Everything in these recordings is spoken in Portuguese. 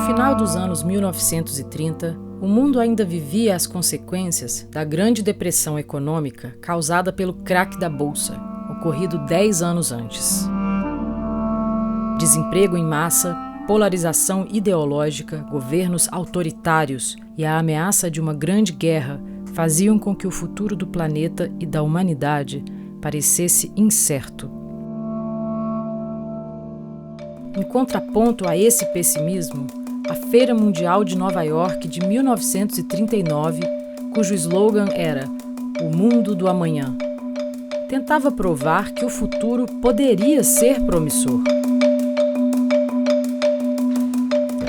final dos anos 1930, o mundo ainda vivia as consequências da Grande Depressão Econômica causada pelo craque da Bolsa, ocorrido 10 anos antes. Desemprego em massa, polarização ideológica, governos autoritários e a ameaça de uma grande guerra faziam com que o futuro do planeta e da humanidade parecesse incerto. Em contraponto a esse pessimismo, a Feira Mundial de Nova York de 1939, cujo slogan era "O Mundo do Amanhã", tentava provar que o futuro poderia ser promissor.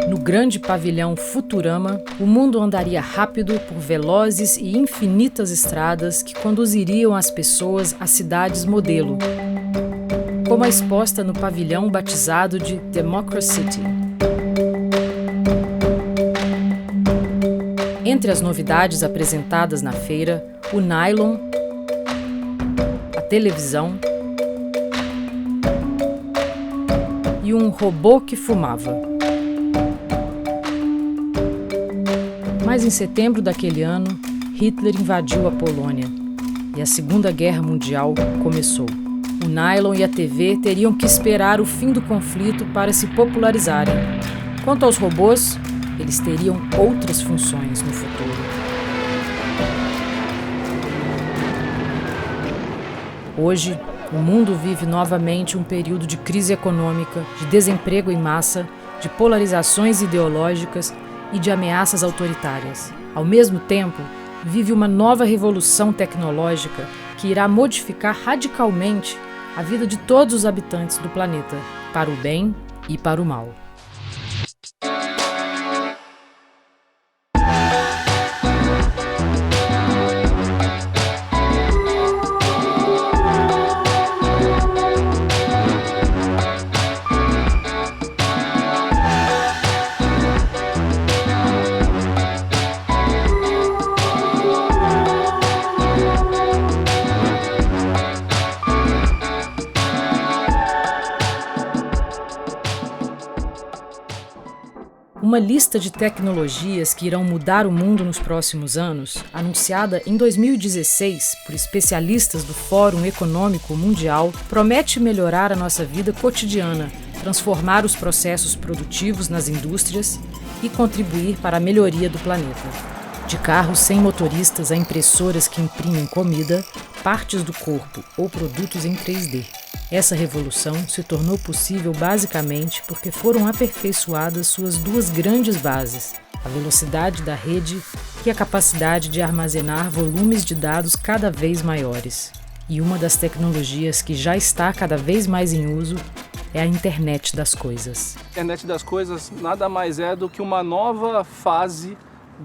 No grande pavilhão Futurama, o mundo andaria rápido por velozes e infinitas estradas que conduziriam as pessoas a cidades modelo, como a exposta no pavilhão batizado de Democracy City. Entre as novidades apresentadas na feira, o nylon, a televisão e um robô que fumava. Mas em setembro daquele ano, Hitler invadiu a Polônia e a Segunda Guerra Mundial começou. O nylon e a TV teriam que esperar o fim do conflito para se popularizarem. Quanto aos robôs, eles teriam outras funções no futuro. Hoje, o mundo vive novamente um período de crise econômica, de desemprego em massa, de polarizações ideológicas e de ameaças autoritárias. Ao mesmo tempo, vive uma nova revolução tecnológica que irá modificar radicalmente a vida de todos os habitantes do planeta, para o bem e para o mal. Uma lista de tecnologias que irão mudar o mundo nos próximos anos, anunciada em 2016 por especialistas do Fórum Econômico Mundial, promete melhorar a nossa vida cotidiana, transformar os processos produtivos nas indústrias e contribuir para a melhoria do planeta. De carros sem motoristas a impressoras que imprimem comida, partes do corpo ou produtos em 3D. Essa revolução se tornou possível basicamente porque foram aperfeiçoadas suas duas grandes bases, a velocidade da rede e a capacidade de armazenar volumes de dados cada vez maiores. E uma das tecnologias que já está cada vez mais em uso é a Internet das Coisas. A Internet das Coisas nada mais é do que uma nova fase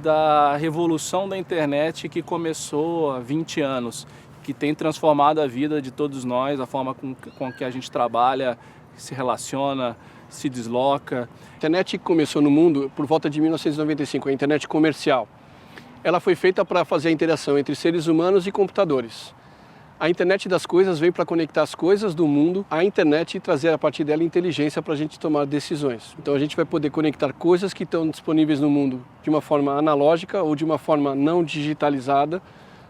da revolução da internet que começou há 20 anos. Que tem transformado a vida de todos nós, a forma com que a gente trabalha, se relaciona, se desloca. A internet começou no mundo por volta de 1995, a internet comercial. Ela foi feita para fazer a interação entre seres humanos e computadores. A internet das coisas veio para conectar as coisas do mundo à internet e trazer a partir dela inteligência para a gente tomar decisões. Então a gente vai poder conectar coisas que estão disponíveis no mundo de uma forma analógica ou de uma forma não digitalizada,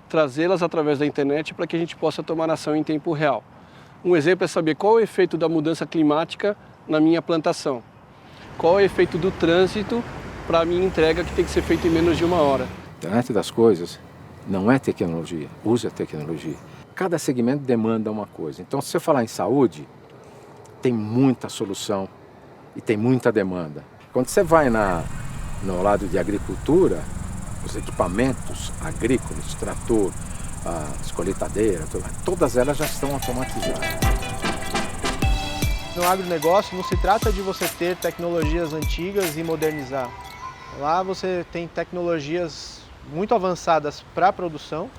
trazê-las através da internet para que a gente possa tomar ação em tempo real. Um exemplo é saber qual é o efeito da mudança climática na minha plantação. Qual é o efeito do trânsito para a minha entrega que tem que ser feita em menos de 1 hora. A internet das coisas não é tecnologia, usa tecnologia. Cada segmento demanda uma coisa. Então, se você falar em saúde, tem muita solução e tem muita demanda. Quando você vai no lado de agricultura, os equipamentos agrícolas, trator, as colheitadeiras, todas elas já estão automatizadas. No agronegócio não se trata de você ter tecnologias antigas e modernizar. Lá você tem tecnologias muito avançadas para a produção,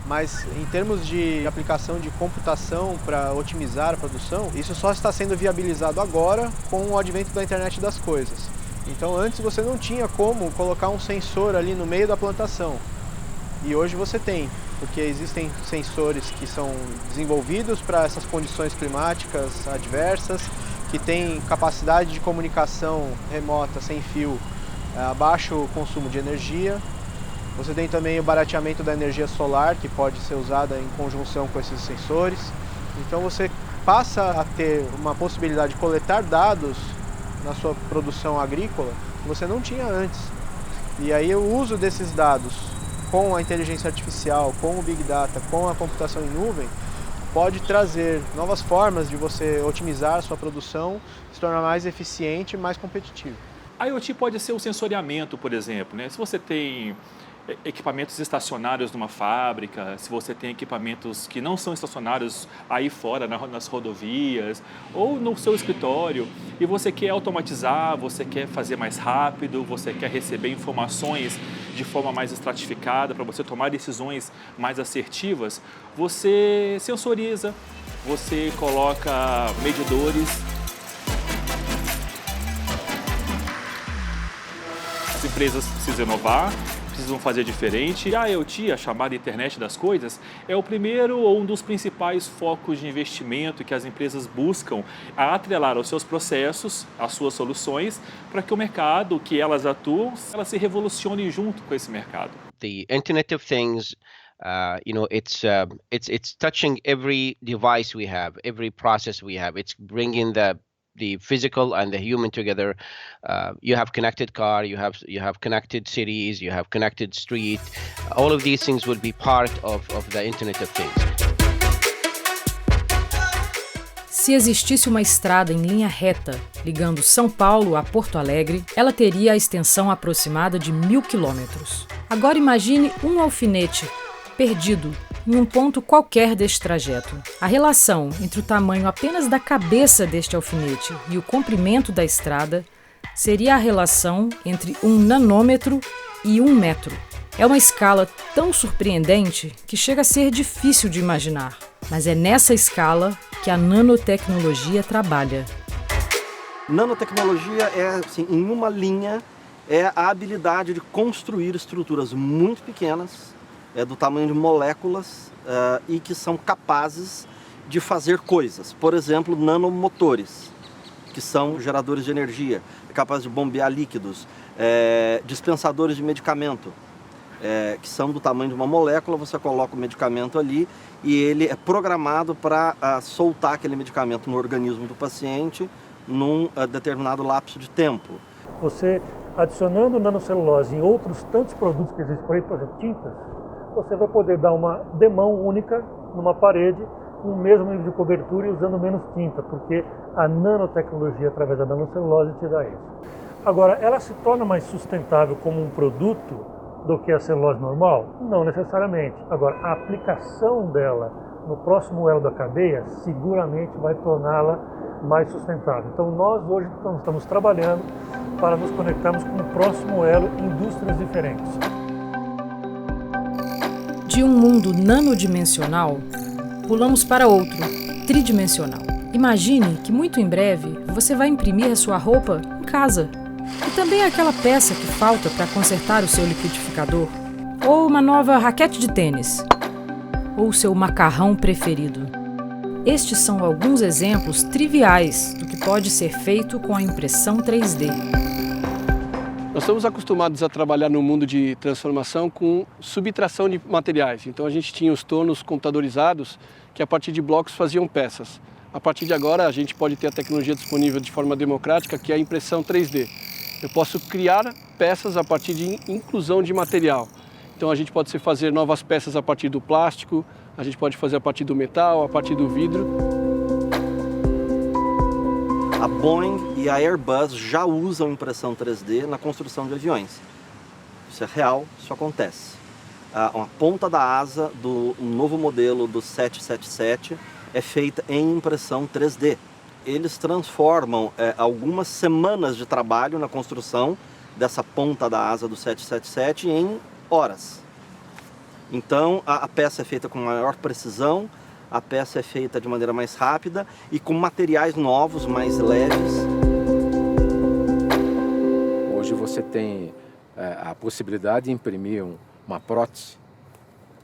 mas em termos de aplicação de computação para otimizar a produção, isso só está sendo viabilizado agora com o advento da internet das coisas. Então antes você não tinha como colocar um sensor ali no meio da plantação. E hoje você tem, porque existem sensores que são desenvolvidos para essas condições climáticas adversas, que tem capacidade de comunicação remota sem fio, a baixo consumo de energia. Você tem também o barateamento da energia solar, que pode ser usada em conjunção com esses sensores. Então você passa a ter uma possibilidade de coletar dados na sua produção agrícola que você não tinha antes. E aí o uso desses dados com a inteligência artificial, com o Big Data, com a computação em nuvem, pode trazer novas formas de você otimizar a sua produção, se tornar mais eficiente e mais competitivo. A IoT pode ser o sensoriamento, por exemplo, né? Se você tem equipamentos estacionários numa fábrica, se você tem equipamentos que não são estacionários aí fora, nas rodovias, ou no seu escritório, e você quer automatizar, você quer fazer mais rápido, você quer receber informações de forma mais estratificada, para você tomar decisões mais assertivas, você sensoriza, você coloca medidores. As empresas precisam inovar, precisam fazer diferente. E a IoT, a chamada internet das coisas, é o primeiro ou um dos principais focos de investimento que as empresas buscam a atrelar aos seus processos, às suas soluções, para que o mercado que elas atuam, elas se revolucionem junto com esse mercado. The Internet of Things, it's touching every device we have, every process we have. It's bringing the physical and the human together. You have connected car, you have connected cities, you have connected street. All of these things will be part of the Internet of Things. Se existisse uma estrada em linha reta ligando São Paulo a Porto Alegre, ela teria a extensão aproximada de 1.000 quilômetros. Agora imagine um alfinete perdido em um ponto qualquer deste trajeto. A relação entre o tamanho apenas da cabeça deste alfinete e o comprimento da estrada seria a relação entre 1 nanômetro e 1 metro. É uma escala tão surpreendente que chega a ser difícil de imaginar. Mas é nessa escala que a nanotecnologia trabalha. Nanotecnologia é, assim, em uma linha, é a habilidade de construir estruturas muito pequenas, do tamanho de moléculas e que são capazes de fazer coisas. Por exemplo, nanomotores, que são geradores de energia, capazes de bombear líquidos, dispensadores de medicamento, que são do tamanho de uma molécula, você coloca o medicamento ali e ele é programado para soltar aquele medicamento no organismo do paciente num determinado lapso de tempo. Você adicionando nanocelulose em outros tantos produtos que existem por aí, por exemplo, tintas, você vai poder dar uma demão única numa parede com o mesmo nível de cobertura e usando menos tinta, porque a nanotecnologia através da nanocelulose te dá isso. Agora, ela se torna mais sustentável como um produto do que a celulose normal? Não necessariamente. Agora, a aplicação dela no próximo elo da cadeia seguramente vai torná-la mais sustentável. Então, nós hoje estamos trabalhando para nos conectarmos com o próximo elo em indústrias diferentes. De um mundo nanodimensional, pulamos para outro, tridimensional. Imagine que muito em breve você vai imprimir a sua roupa em casa. E também aquela peça que falta para consertar o seu liquidificador. Ou uma nova raquete de tênis. Ou seu macarrão preferido. Estes são alguns exemplos triviais do que pode ser feito com a impressão 3D. Nós estamos acostumados a trabalhar no mundo de transformação com subtração de materiais. Então a gente tinha os tornos computadorizados que a partir de blocos faziam peças. A partir de agora a gente pode ter a tecnologia disponível de forma democrática, que é a impressão 3D. Eu posso criar peças a partir de inclusão de material. Então a gente pode fazer novas peças a partir do plástico, a gente pode fazer a partir do metal, a partir do vidro. A Boeing e a Airbus já usam impressão 3D na construção de aviões. Isso é real, isso acontece. A ponta da asa do novo modelo do 777 é feita em impressão 3D. Eles transformam algumas semanas de trabalho na construção dessa ponta da asa do 777 em horas. Então a peça é feita com maior precisão, a peça é feita de maneira mais rápida e com materiais novos, mais leves. Hoje você tem a possibilidade de imprimir uma prótese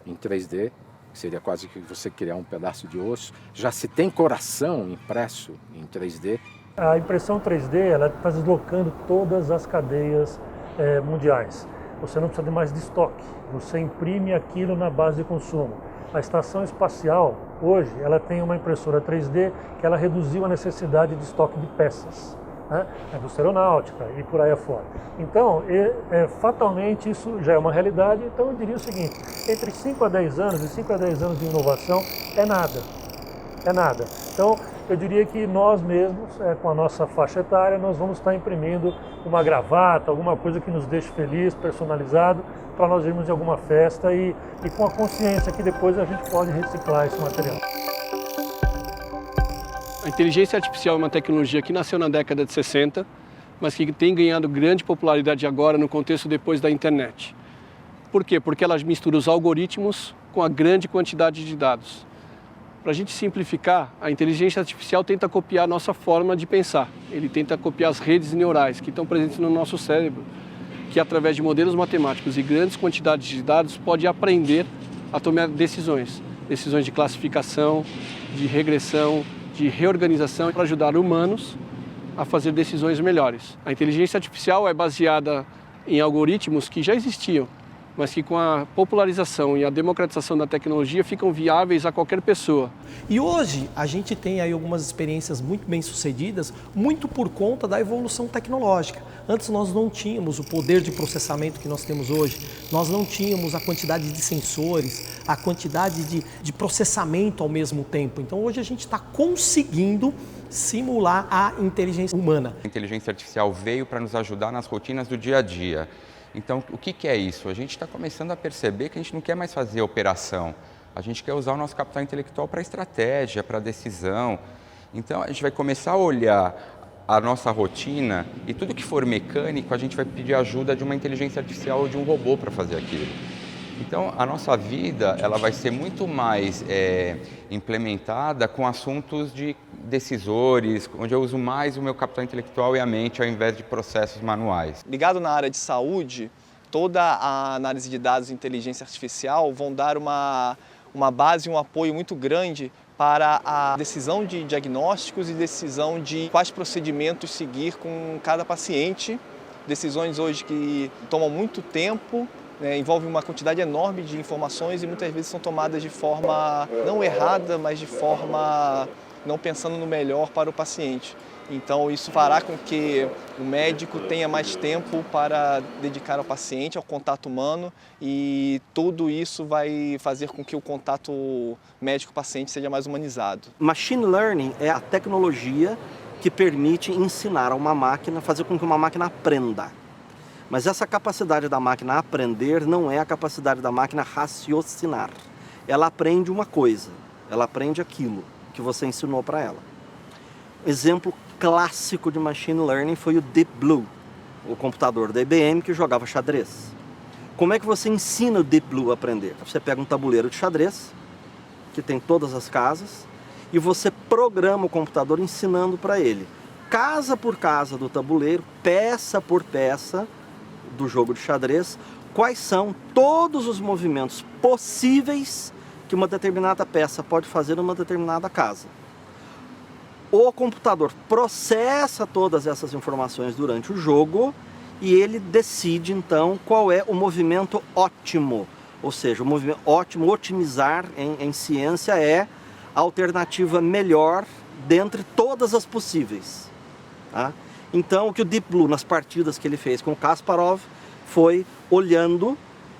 em 3D, que seria quase que você criar um pedaço de osso. Já se tem coração impresso em 3D, A impressão 3D ela está deslocando todas as cadeias mundiais. Você não precisa de mais de estoque, você imprime aquilo na base de consumo. A estação espacial, hoje, ela tem uma impressora 3D que ela reduziu a necessidade de estoque de peças, né? A indústria aeronáutica e por aí afora. Então, fatalmente, isso já é uma realidade. Então, eu diria o seguinte, entre 5 a 10 anos, e 5 a 10 anos de inovação é nada. É nada. Então, eu diria que nós mesmos, com a nossa faixa etária, nós vamos estar imprimindo uma gravata, alguma coisa que nos deixe feliz, personalizado, para nós irmos em alguma festa e com a consciência que depois a gente pode reciclar esse material. A inteligência artificial é uma tecnologia que nasceu na década de 60, mas que tem ganhado grande popularidade agora no contexto depois da internet. Por quê? Porque ela mistura os algoritmos com a grande quantidade de dados. Para a gente simplificar, a inteligência artificial tenta copiar a nossa forma de pensar. Ele tenta copiar as redes neurais que estão presentes no nosso cérebro, que através de modelos matemáticos e grandes quantidades de dados pode aprender a tomar decisões. Decisões de classificação, de regressão, de reorganização para ajudar humanos a fazer decisões melhores. A inteligência artificial é baseada em algoritmos que já existiam, mas que com a popularização e a democratização da tecnologia ficam viáveis a qualquer pessoa. E hoje a gente tem aí algumas experiências muito bem sucedidas, muito por conta da evolução tecnológica. Antes nós não tínhamos o poder de processamento que nós temos hoje, nós não tínhamos a quantidade de sensores, a quantidade de processamento ao mesmo tempo. Então hoje a gente está conseguindo simular a inteligência humana. A inteligência artificial veio para nos ajudar nas rotinas do dia a dia. Então, o que é isso? A gente está começando a perceber que a gente não quer mais fazer operação. A gente quer usar o nosso capital intelectual para estratégia, para decisão. Então, a gente vai começar a olhar a nossa rotina e tudo que for mecânico, a gente vai pedir ajuda de uma inteligência artificial ou de um robô para fazer aquilo. Então, a nossa vida ela vai ser muito mais implementada com assuntos de decisores, onde eu uso mais o meu capital intelectual e a mente ao invés de processos manuais. Ligado na área de saúde, toda a análise de dados e inteligência artificial vão dar uma base e um apoio muito grande para a decisão de diagnósticos e decisão de quais procedimentos seguir com cada paciente. Decisões hoje que tomam muito tempo, envolve uma quantidade enorme de informações e muitas vezes são tomadas de forma não errada, mas de forma não pensando no melhor para o paciente. Então isso fará com que o médico tenha mais tempo para dedicar ao paciente, ao contato humano, e tudo isso vai fazer com que o contato médico-paciente seja mais humanizado. Machine Learning é a tecnologia que permite ensinar a uma máquina, fazer com que uma máquina aprenda. Mas essa capacidade da máquina aprender não é a capacidade da máquina raciocinar. Ela aprende uma coisa, ela aprende aquilo que você ensinou para ela. Exemplo clássico de Machine Learning foi o Deep Blue, o computador da IBM que jogava xadrez. Como é que você ensina o Deep Blue a aprender? Você pega um tabuleiro de xadrez, que tem todas as casas, e você programa o computador ensinando para ele, casa por casa do tabuleiro, peça por peça, do jogo de xadrez, quais são todos os movimentos possíveis que uma determinada peça pode fazer numa determinada casa. O computador processa todas essas informações durante o jogo e ele decide então qual é o movimento ótimo. Ou seja, o movimento ótimo, otimizar em ciência é a alternativa melhor dentre todas as possíveis. Tá? Então, o que o Deep Blue, nas partidas que ele fez com o Kasparov, foi olhando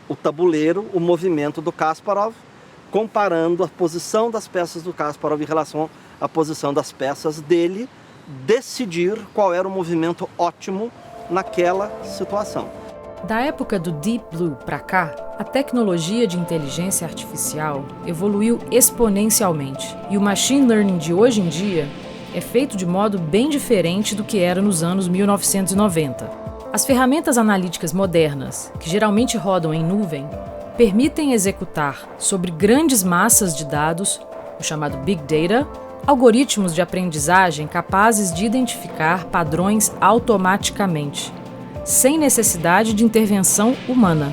o tabuleiro, o movimento do Kasparov, comparando a posição das peças do Kasparov em relação à posição das peças dele, decidir qual era o movimento ótimo naquela situação. Da época do Deep Blue para cá, a tecnologia de inteligência artificial evoluiu exponencialmente e o machine learning de hoje em dia é feito de modo bem diferente do que era nos anos 1990. As ferramentas analíticas modernas, que geralmente rodam em nuvem, permitem executar sobre grandes massas de dados, o chamado Big Data, algoritmos de aprendizagem capazes de identificar padrões automaticamente, sem necessidade de intervenção humana.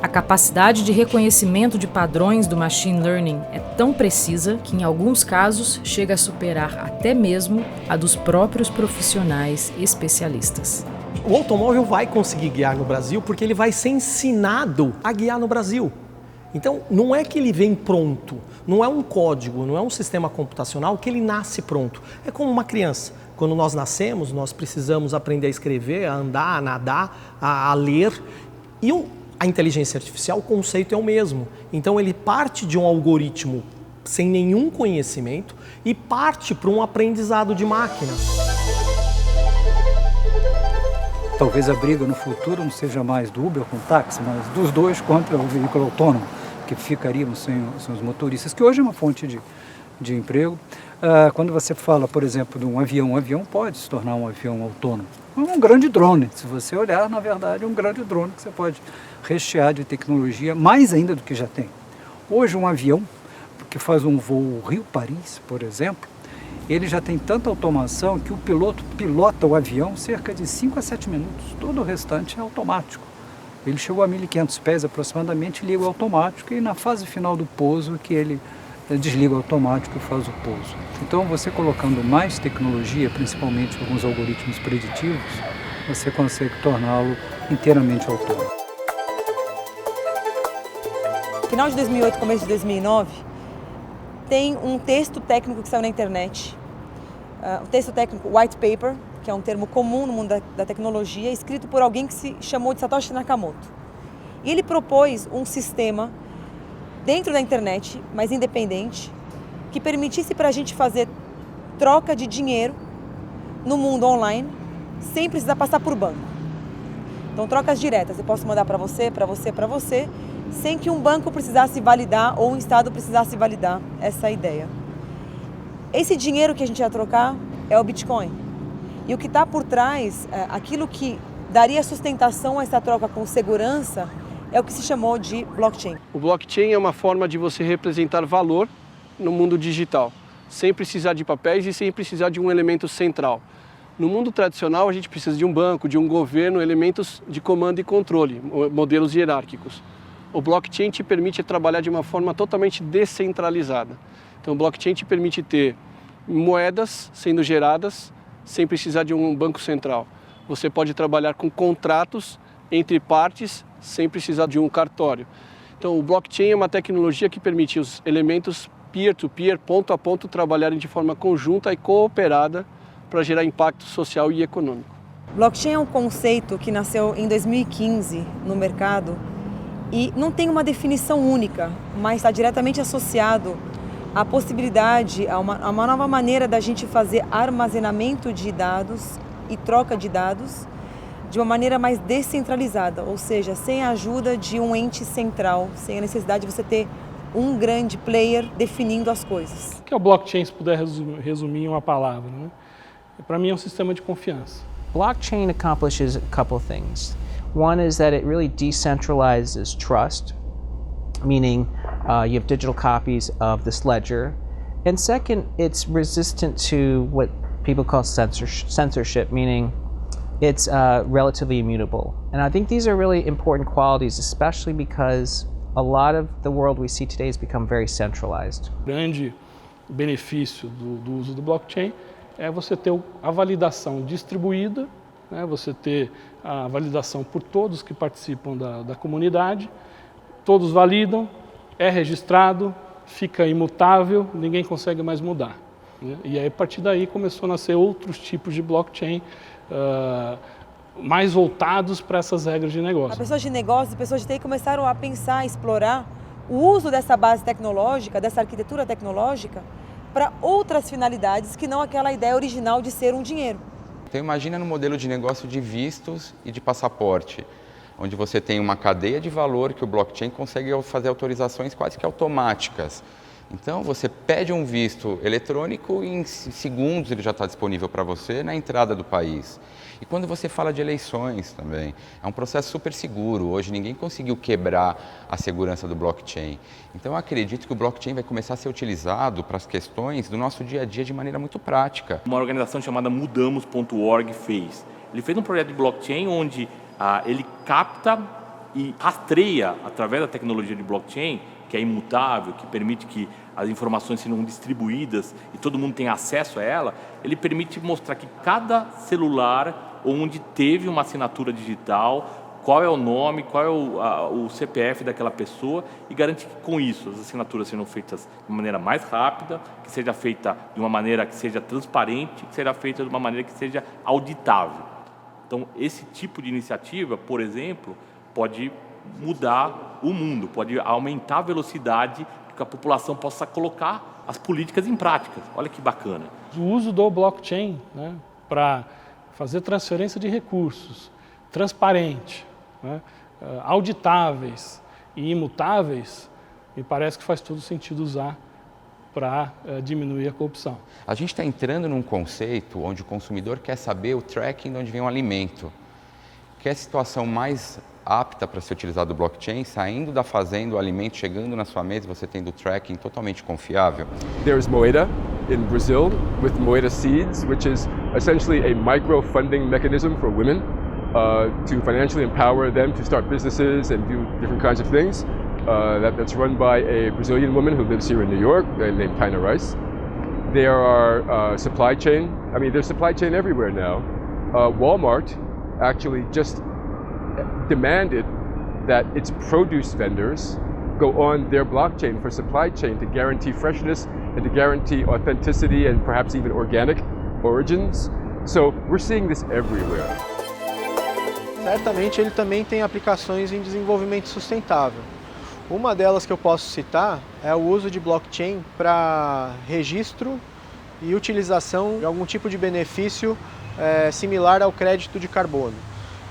A capacidade de reconhecimento de padrões do machine learning é tão precisa que, em alguns casos, chega a superar até mesmo a dos próprios profissionais especialistas. O automóvel vai conseguir guiar no Brasil porque ele vai ser ensinado a guiar no Brasil. Então, não é que ele vem pronto, não é um código, não é um sistema computacional que ele nasce pronto. É como uma criança. Quando nós nascemos, nós precisamos aprender a escrever, a andar, a nadar, a ler. E a inteligência artificial, o conceito é o mesmo. Então, ele parte de um algoritmo sem nenhum conhecimento e parte para um aprendizado de máquina. Talvez a briga no futuro não seja mais do Uber com o táxi, mas dos dois contra o veículo autônomo, que ficariam sem os motoristas, que hoje é uma fonte de emprego. Quando você fala, por exemplo, de um avião pode se tornar um avião autônomo. Um grande drone, se você olhar, na verdade, é um grande drone que você pode rechear de tecnologia, mais ainda do que já tem. Hoje, um avião que faz um voo Rio-Paris, por exemplo, ele já tem tanta automação que o piloto pilota o avião cerca de 5 a 7 minutos. Todo o restante é automático. Ele chegou a 1.500 pés aproximadamente, liga o automático e na fase final do pouso que ele desliga o automático e faz o pouso. Então, você colocando mais tecnologia, principalmente alguns algoritmos preditivos, você consegue torná-lo inteiramente autônomo. Final de 2008, começo de 2009, tem um texto técnico que saiu na internet, um texto técnico, white paper, que é um termo comum no mundo da tecnologia, escrito por alguém que se chamou de Satoshi Nakamoto. E ele propôs um sistema dentro da internet, mas independente, que permitisse para a gente fazer troca de dinheiro no mundo online, sem precisar passar por banco. Então, trocas diretas, eu posso mandar para você, para você, para você, sem que um banco precisasse validar ou um estado precisasse validar essa ideia. Esse dinheiro que a gente vai trocar é o Bitcoin. E o que está por trás, aquilo que daria sustentação a essa troca com segurança, é o que se chamou de blockchain. O blockchain é uma forma de você representar valor no mundo digital, sem precisar de papéis e sem precisar de um elemento central. No mundo tradicional, a gente precisa de um banco, de um governo, elementos de comando e controle, modelos hierárquicos. O blockchain te permite trabalhar de uma forma totalmente descentralizada. Então, o blockchain te permite ter moedas sendo geradas sem precisar de um banco central. Você pode trabalhar com contratos entre partes sem precisar de um cartório. Então, o blockchain é uma tecnologia que permite os elementos peer-to-peer, ponto a ponto, trabalharem de forma conjunta e cooperada para gerar impacto social e econômico. Blockchain é um conceito que nasceu em 2015 no mercado e não tem uma definição única, mas está diretamente associado à possibilidade, a uma nova maneira da gente fazer armazenamento de dados e troca de dados de uma maneira mais descentralizada, ou seja, sem a ajuda de um ente central, sem a necessidade de você ter um grande player definindo as coisas. O que é o blockchain, se puder resumir em uma palavra, né? Para mim é um sistema de confiança. Blockchain accomplishes a couple of things. One is that it really decentralizes trust, meaning you have digital copies of this ledger. And second, it's resistant to what people call censorship, meaning it's relatively immutable. And I think these are really important qualities, especially because a lot of the world we see today has become very centralized. O grande benefício do uso do blockchain é você ter a validação distribuída, né? Você ter a validação por todos que participam da comunidade, todos validam, é registrado, fica imutável, ninguém consegue mais mudar, né? E aí, a partir daí começou a nascer outros tipos de blockchain mais voltados para essas regras de negócio. As pessoas de negócio, as pessoas de TI começaram a pensar, a explorar o uso dessa base tecnológica, dessa arquitetura tecnológica, para outras finalidades que não aquela ideia original de ser um dinheiro. Então imagina no modelo de negócio de vistos e de passaporte, onde você tem uma cadeia de valor que o blockchain consegue fazer autorizações quase que automáticas. Então você pede um visto eletrônico e em segundos ele já está disponível para você na entrada do país. E quando você fala de eleições também, é um processo super seguro. Hoje ninguém conseguiu quebrar a segurança do blockchain. Então eu acredito que o blockchain vai começar a ser utilizado para as questões do nosso dia a dia de maneira muito prática. Uma organização chamada Mudamos.org fez. Ele fez um projeto de blockchain onde ele capta e rastreia através da tecnologia de blockchain, que é imutável, que permite que as informações sejam distribuídas e todo mundo tenha acesso a ela, ele permite mostrar que cada celular onde teve uma assinatura digital, qual é o nome, qual é o CPF daquela pessoa, e garante que com isso as assinaturas sejam feitas de uma maneira mais rápida, que seja feita de uma maneira que seja transparente, que seja feita de uma maneira que seja auditável. Então, esse tipo de iniciativa, por exemplo, pode mudar o mundo, pode aumentar a velocidade que a população possa colocar as políticas em prática. Olha que bacana. O uso do blockchain, né, para fazer transferência de recursos transparente, né, auditáveis e imutáveis, me parece que faz todo sentido usar para diminuir a corrupção. A gente está entrando num conceito onde o consumidor quer saber o tracking de onde vem o alimento. Que é a situação mais apta para ser utilizado o blockchain, saindo da fazenda, o alimento chegando na sua mesa, você tendo o tracking totalmente confiável. There's Moeda in Brazil with Moeda Seeds, which is essentially a micro-funding mechanism for women to financially empower them to start businesses and do different kinds of things. That's run by a Brazilian woman who lives here in New York named Taina Rice. There are supply chain, there's supply chain everywhere now. Walmart actually just demanded that its produce vendors go on their blockchain for supply chain to guarantee freshness and to guarantee authenticity and perhaps even organic origins. So we're seeing this everywhere. Certamente ele também tem aplicações em desenvolvimento sustentável. Uma delas que eu posso citar é o uso de blockchain para registro e utilização de algum tipo de benefício similar ao crédito de carbono.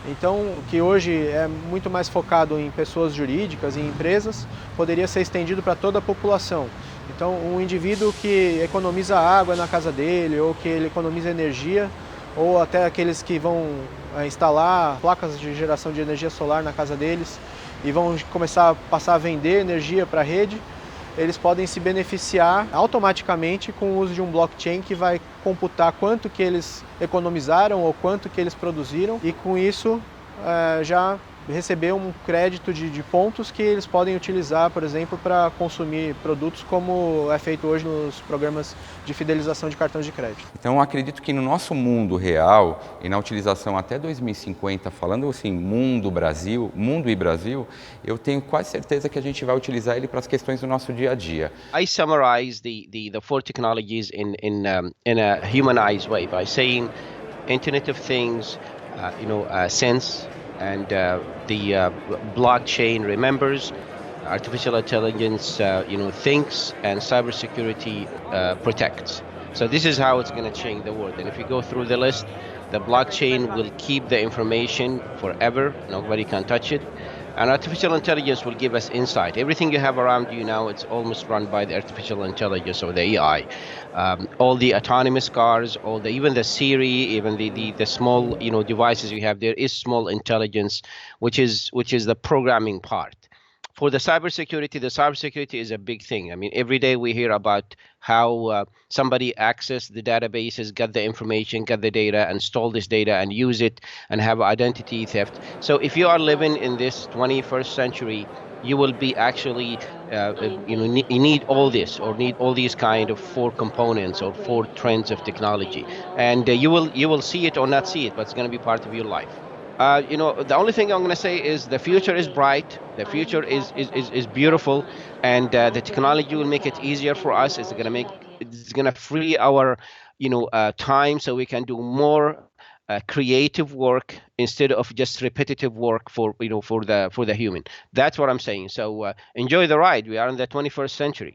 Então, o que hoje é muito mais focado em pessoas jurídicas e empresas, poderia ser estendido para toda a população. Então, um indivíduo que economiza água na casa dele, ou que ele economiza energia, ou até aqueles que vão instalar placas de geração de energia solar na casa deles e vão começar a passar a vender energia para a rede, eles podem se beneficiar automaticamente com o uso de um blockchain que vai computar quanto que eles economizaram ou quanto que eles produziram e com isso já receber um crédito de pontos que eles podem utilizar, por exemplo, para consumir produtos como é feito hoje nos programas de fidelização de cartões de crédito. Então, eu acredito que no nosso mundo real e na utilização até 2050, falando assim, mundo e Brasil, eu tenho quase certeza que a gente vai utilizar ele para as questões do nosso dia a dia. I summarize the four technologies in a humanized way by saying Internet of Things, sense, and the blockchain remembers, artificial intelligence, thinks, and cybersecurity protects. So this is how it's going to change the world. And if you go through the list, the blockchain will keep the information forever. Nobody can touch it. And artificial intelligence will give us insight. Everything you have around you now, it's almost run by the artificial intelligence or the AI. All the autonomous cars, even the Siri, even the small devices we have there is small intelligence, which is the programming part. For the cybersecurity is a big thing. Every day we hear about how somebody accessed the databases, got the information, got the data, and stole this data and use it and have identity theft. So if you are living in this 21st century, you will be actually, you need all this or need all these kind of four components or four trends of technology. And you will see it or not see it, but it's going to be part of your life. The only thing I'm going to say is the future is bright, the future is beautiful, and the technology will make it easier for us. It's going to free our, time so we can do more creative work instead of just repetitive work for the human. That's what I'm saying. So enjoy the ride. We are in the 21st century.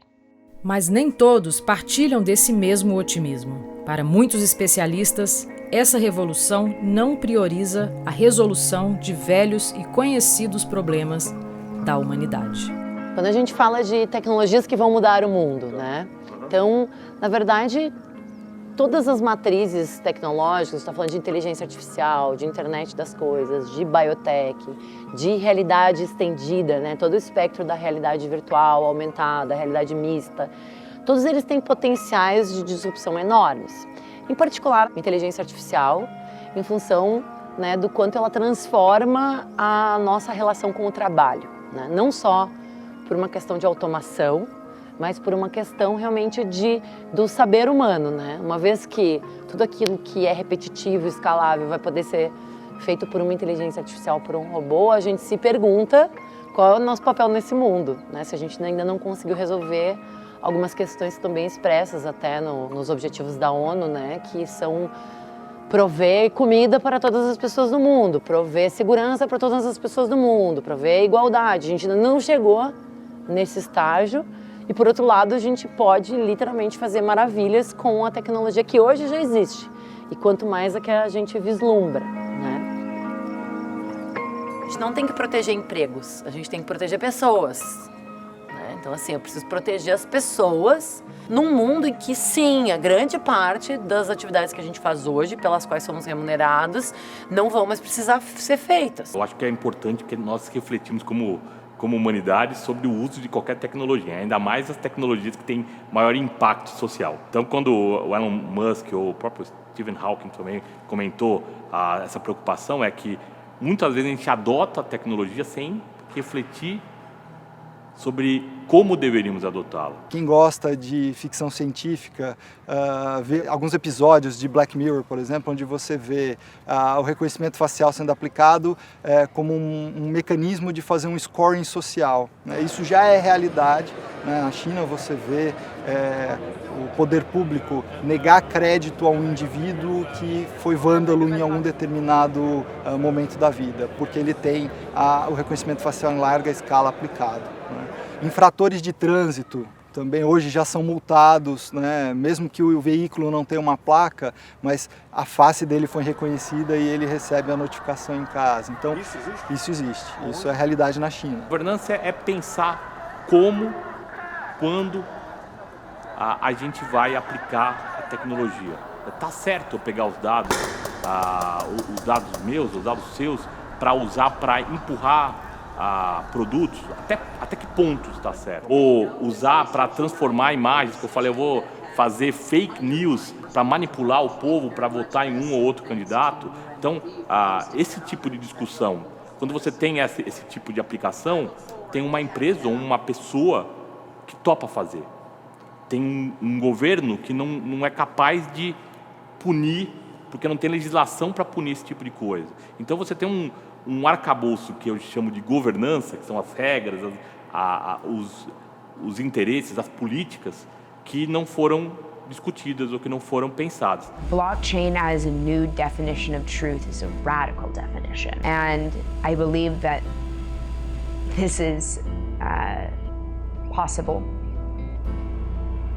Mas nem todos partilham desse mesmo otimismo. Para muitos especialistas, essa revolução não prioriza a resolução de velhos e conhecidos problemas da humanidade. Quando a gente fala de tecnologias que vão mudar o mundo, né? Então, na verdade, todas as matrizes tecnológicas, está falando de inteligência artificial, de internet das coisas, de biotech, de realidade estendida, né? Todo o espectro da realidade virtual, aumentada, realidade mista, todos eles têm potenciais de disrupção enormes. Em particular, a inteligência artificial, em função né, do quanto ela transforma a nossa relação com o trabalho, né? Não só por uma questão de automação, mas por uma questão realmente do saber humano, né? Uma vez que tudo aquilo que é repetitivo, escalável, vai poder ser feito por uma inteligência artificial, por um robô, a gente se pergunta qual é o nosso papel nesse mundo, né? Se a gente ainda não conseguiu resolver algumas questões também expressas até nos objetivos da ONU, né? Que são prover comida para todas as pessoas do mundo, prover segurança para todas as pessoas do mundo, prover igualdade. A gente ainda não chegou nesse estágio e, por outro lado, a gente pode literalmente fazer maravilhas com a tecnologia que hoje já existe. E quanto mais é que a gente vislumbra, né? A gente não tem que proteger empregos, a gente tem que proteger pessoas. Então, assim, eu preciso proteger as pessoas num mundo em que, sim, a grande parte das atividades que a gente faz hoje, pelas quais somos remunerados, não vão mais precisar ser feitas. Eu acho que é importante que nós refletimos como humanidade sobre o uso de qualquer tecnologia, ainda mais as tecnologias que têm maior impacto social. Então, quando o Elon Musk ou o próprio Stephen Hawking também comentou essa preocupação, é que muitas vezes a gente adota a tecnologia sem refletir sobre como deveríamos adotá-la. Quem gosta de ficção científica, vê alguns episódios de Black Mirror, por exemplo, onde você vê o reconhecimento facial sendo aplicado como um mecanismo de fazer um scoring social, né? Isso já é realidade, né? Na China você vê o poder público negar crédito a um indivíduo que foi vândalo em algum determinado momento da vida, porque ele tem o reconhecimento facial em larga escala aplicado, né? Infratores de trânsito também hoje já são multados, né? Mesmo que o veículo não tenha uma placa, mas a face dele foi reconhecida e ele recebe a notificação em casa. Então, isso existe. Isso é a realidade na China. Governança é pensar como, quando a gente vai aplicar a tecnologia. Tá certo eu pegar os dados meus, os dados seus, para usar para empurrar produtos, até que ponto está certo? Ou usar para transformar imagens, que eu falei, eu vou fazer fake news para manipular o povo para votar em um ou outro candidato. Então, esse tipo de discussão, quando você tem esse tipo de aplicação, tem uma empresa ou uma pessoa que topa fazer. Tem um governo que não é capaz de punir, porque não tem legislação para punir esse tipo de coisa. Então, você tem um arcabouço que eu chamo de governança, que são as regras, os interesses, as políticas, que não foram discutidas ou que não foram pensadas. Blockchain as a new definition of truth is a radical definition. And I believe that this is possible.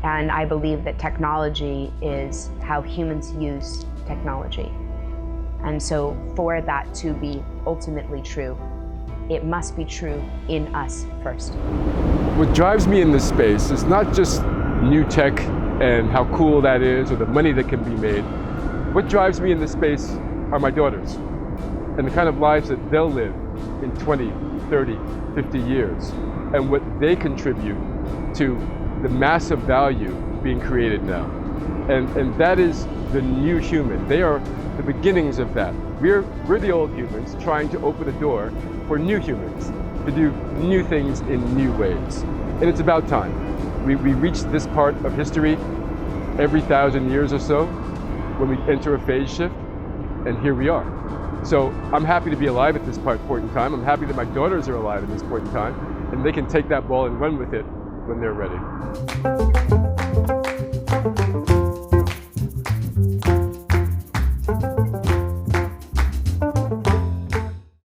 And I believe that technology is how humans use technology. And so for that to be ultimately true, it must be true in us first. What drives me in this space is not just new tech and how cool that is or the money that can be made. What drives me in this space are my daughters and the kind of lives that they'll live in 20, 30, 50 years and what they contribute to the massive value being created now. And that is the new human. They are the beginnings of that. We're the old humans trying to open a door for new humans to do new things in new ways. And it's about time. We reach this part of history every 1,000 years or so when we enter a phase shift, and here we are. So I'm happy to be alive at this point in time. I'm happy that my daughters are alive at this point in time, and they can take that ball and run with it when they're ready.